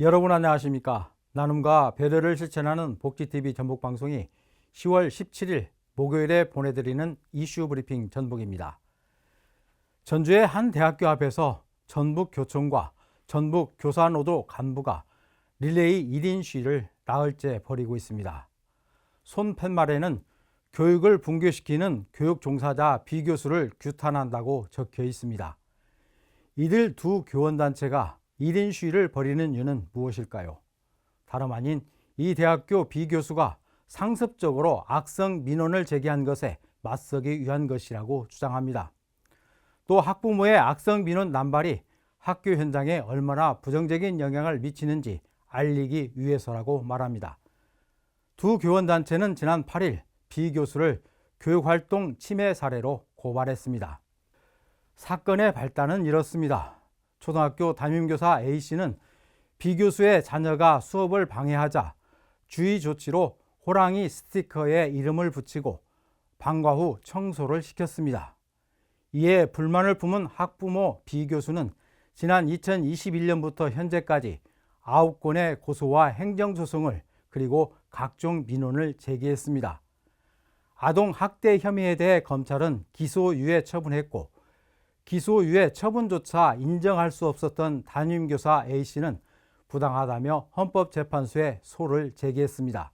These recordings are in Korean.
여러분 안녕하십니까? 나눔과 배려를 실천하는 복지TV 전북방송이 10월 17일 목요일에 보내드리는 이슈 브리핑 전북입니다. 전주의 한 대학교 앞에서 전북교총과 전북교사노조 간부가 릴레이 1인 시위를 나흘째 벌이고 있습니다. 손 팻말에는 교육을 붕괴시키는 교육 종사자 비교수를 규탄한다고 적혀 있습니다. 이들 두 교원단체가 1인 시위를 벌이는 이유는 무엇일까요? 다름 아닌 이 대학교 비교수가 상습적으로 악성 민원을 제기한 것에 맞서기 위한 것이라고 주장합니다. 또 학부모의 악성 민원 남발이 학교 현장에 얼마나 부정적인 영향을 미치는지 알리기 위해서라고 말합니다. 두 교원단체는 지난 8일 비교수를 교육활동 침해 사례로 고발했습니다. 사건의 발단은 이렇습니다. 초등학교 담임교사 A씨는 B교수의 자녀가 수업을 방해하자 주의 조치로 호랑이 스티커에 이름을 붙이고 방과 후 청소를 시켰습니다. 이에 불만을 품은 학부모 B교수는 지난 2021년부터 현재까지 9건의 고소와 행정소송을 그리고 각종 민원을 제기했습니다. 아동학대 혐의에 대해 검찰은 기소유예 처분했고 기소유예 처분조차 인정할 수 없었던 담임교사 A씨는 부당하다며 헌법재판소에 소를 제기했습니다.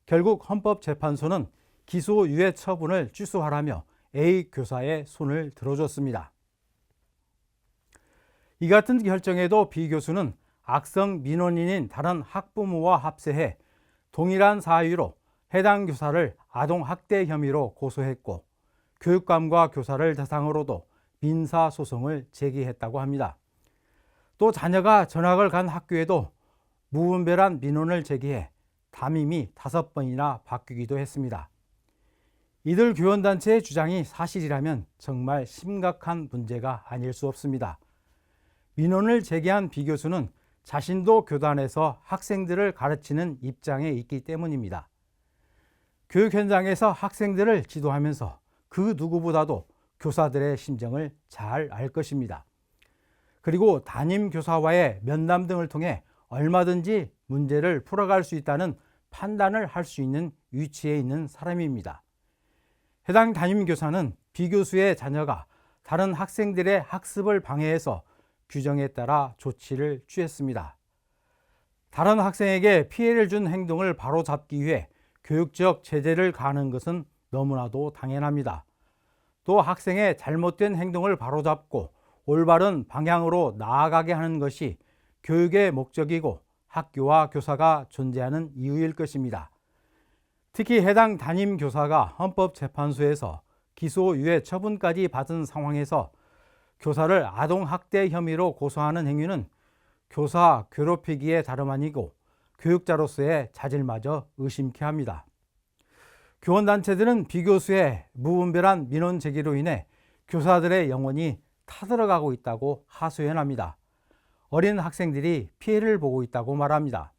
결국 헌법재판소는 기소유예 처분을 취소하라며 A 교사의 손을 들어줬습니다. 이 같은 결정에도 B 교수는 악성 민원인인 다른 학부모와 합세해 동일한 사유로 해당 교사를 아동학대 혐의로 고소했고 교육감과 교사를 대상으로도 민사소송을 제기했다고 합니다. 또 자녀가 전학을 간 학교에도 무분별한 민원을 제기해 담임이 5번이나 바뀌기도 했습니다. 이들 교원단체의 주장이 사실이라면 정말 심각한 문제가 아닐 수 없습니다. 민원을 제기한 B 교수는 자신도 교단에서 학생들을 가르치는 입장에 있기 때문입니다. 교육 현장에서 학생들을 지도하면서 그 누구보다도 교사들의 심정을 잘 알 것입니다. 그리고 담임 교사와의 면담 등을 통해 얼마든지 문제를 풀어갈 수 있다는 판단을 할 수 있는 위치에 있는 사람입니다. 해당 담임 교사는 B 교수의 자녀가 다른 학생들의 학습을 방해해서 규정에 따라 조치를 취했습니다. 다른 학생에게 피해를 준 행동을 바로잡기 위해 교육적 제재를 가하는 것은 너무나도 당연합니다. 또 학생의 잘못된 행동을 바로잡고 올바른 방향으로 나아가게 하는 것이 교육의 목적이고 학교와 교사가 존재하는 이유일 것입니다. 특히 해당 담임 교사가 헌법재판소에서 기소유예 처분까지 받은 상황에서 교사를 아동학대 혐의로 고소하는 행위는 교사 괴롭히기에 다름 아니고 교육자로서의 자질마저 의심케 합니다. 교원단체들은 B 교수의 무분별한 민원 제기로 인해 교사들의 영혼이 타들어가고 있다고 하소연합니다. 어린 학생들이 피해를 보고 있다고 말합니다.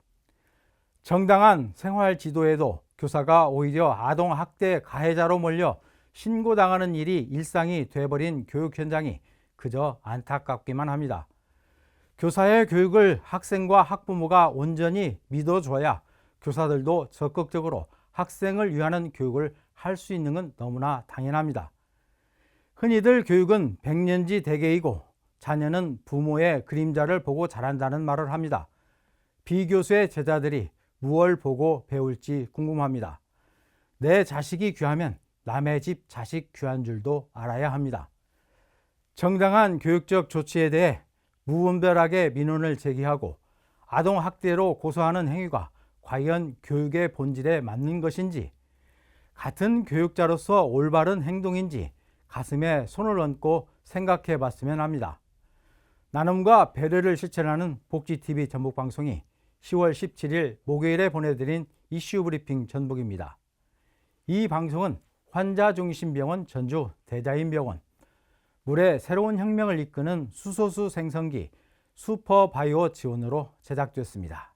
정당한 생활 지도에도 교사가 오히려 아동학대 가해자로 몰려 신고당하는 일이 일상이 돼버린 교육 현장이 그저 안타깝기만 합니다. 교사의 교육을 학생과 학부모가 온전히 믿어줘야 교사들도 적극적으로 학생을 위하는 교육을 할 수 있는 건 너무나 당연합니다. 흔히들 교육은 백년지 대계이고 자녀는 부모의 그림자를 보고 자란다는 말을 합니다. B 교수의 제자들이 무엇을 보고 배울지 궁금합니다. 내 자식이 귀하면 남의 집 자식 귀한 줄도 알아야 합니다. 정당한 교육적 조치에 대해 무분별하게 민원을 제기하고 아동학대로 고소하는 행위가 과연 교육의 본질에 맞는 것인지, 같은 교육자로서 올바른 행동인지 가슴에 손을 얹고 생각해 봤으면 합니다. 나눔과 배려를 실천하는 복지TV 전북방송이 10월 17일 목요일에 보내드린 이슈 브리핑 전북입니다. 이 방송은 환자중심병원 전주 대자인병원, 물의 새로운 혁명을 이끄는 수소수 생성기 슈퍼바이오 지원으로 제작됐습니다.